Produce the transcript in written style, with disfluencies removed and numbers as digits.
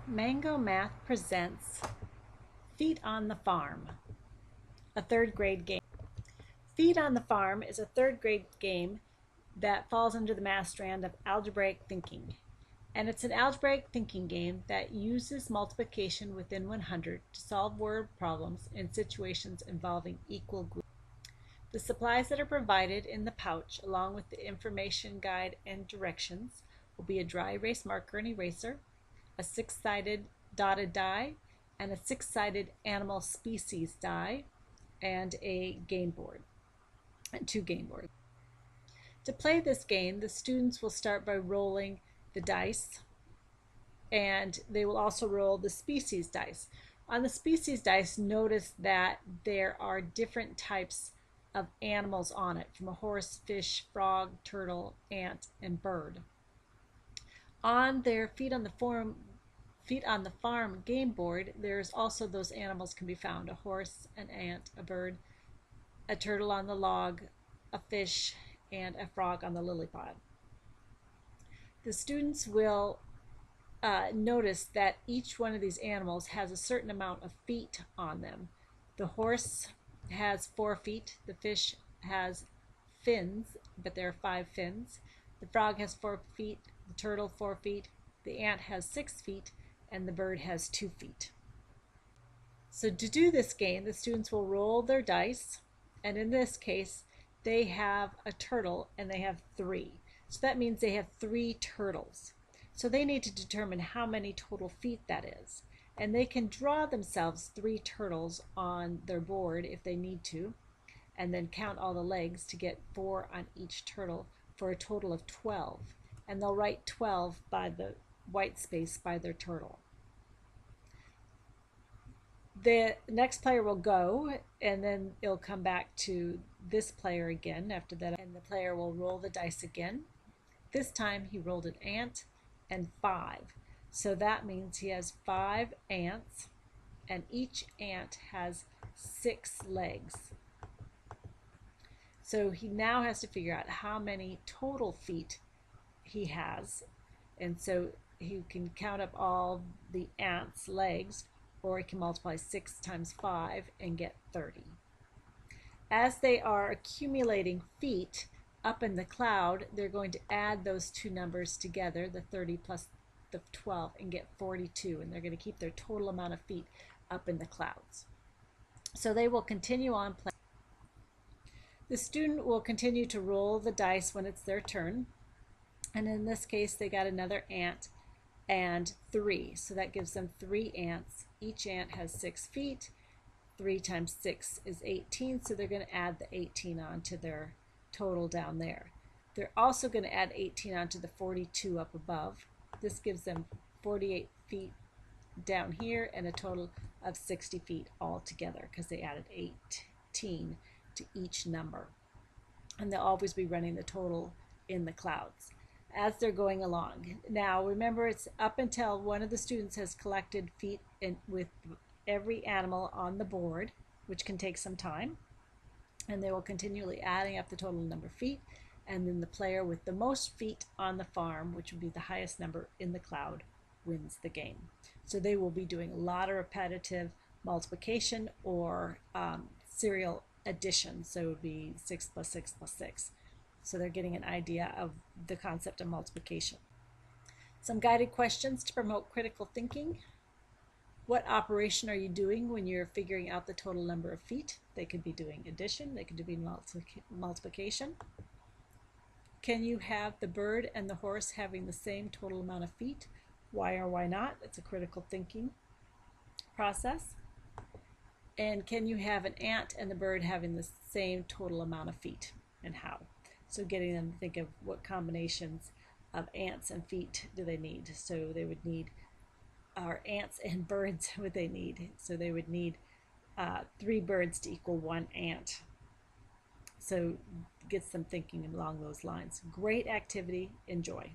Mango Math presents Feet on the Farm, a third grade game. Feet on the Farm is a third grade game that falls under the math strand of algebraic thinking. And it's an algebraic thinking game that uses multiplication within 100 to solve word problems in situations involving equal groups. The supplies that are provided in the pouch, along with the information guide and directions, will be a dry erase marker and eraser, a six-sided dotted die, and a six-sided animal species die, and a game board, and two game boards. To play this game, the students will start by rolling the dice, and they will also roll the species dice. On the species dice, notice that there are different types of animals on it, from a horse, fish, frog, turtle, ant, and bird. On their Feet on the Farm game board, there's also those animals can be found: a horse, an ant, a bird, a turtle on the log, a fish, and a frog on the lily pad. The students will notice that each one of these animals has a certain amount of feet on them. The horse has 4 feet, the fish has fins, but there are 5 fins. The frog has 4 feet, the turtle 4 feet, the ant has 6 feet, and the bird has 2 feet. So to do this game, the students will roll their dice, and in this case, they have a turtle and they have 3. So that means they have 3 turtles. So they need to determine how many total feet that is. And they can draw themselves 3 turtles on their board if they need to, and then count all the legs to get 4 on each turtle for a total of 12. And they'll write 12 by the white space by their turtle. The next player will go, and then it'll come back to this player again after that, and the player will roll the dice again. This time he rolled an ant and 5. So that means he has 5 ants, and each ant has 6 legs. So he now has to figure out how many total feet he has, and so he can count up all the ants' legs, or he can multiply 6 times 5 and get 30. As they are accumulating feet up in the cloud, they're going to add those two numbers together, the 30 plus the 12, and get 42, and they're going to keep their total amount of feet up in the clouds. So they will continue on playing. The student will continue to roll the dice when it's their turn, and in this case they got another ant and 3, so that gives them 3 ants. Each ant has 6 feet. 3 times 6 is 18, so they're going to add the 18 on to their total down there. They're also going to add 18 onto the 42 up above. This gives them 48 feet down here and a total of 60 feet altogether, because they added 18 to each number. And they'll always be running the total in the clouds as they're going along. Now remember, it's up until one of the students has collected feet with every animal on the board, which can take some time, and they will continually adding up the total number of feet, and then the player with the most feet on the farm, which would be the highest number in the cloud, wins the game. So they will be doing a lot of repetitive multiplication or serial addition, so it would be 6 plus 6 plus 6. So they're getting an idea of the concept of multiplication. Some guided questions to promote critical thinking. What operation are you doing when you're figuring out the total number of feet? They could be doing addition, they could be doing multiplication. Can you have the bird and the horse having the same total amount of feet? Why or why not? It's a critical thinking process. And can you have an ant and the bird having the same total amount of feet, and how? So getting them to think of what combinations of ants and feet do they need. So they would need, or ants and birds would they need. So they would need 3 birds to equal 1 ant. So gets them thinking along those lines. Great activity. Enjoy.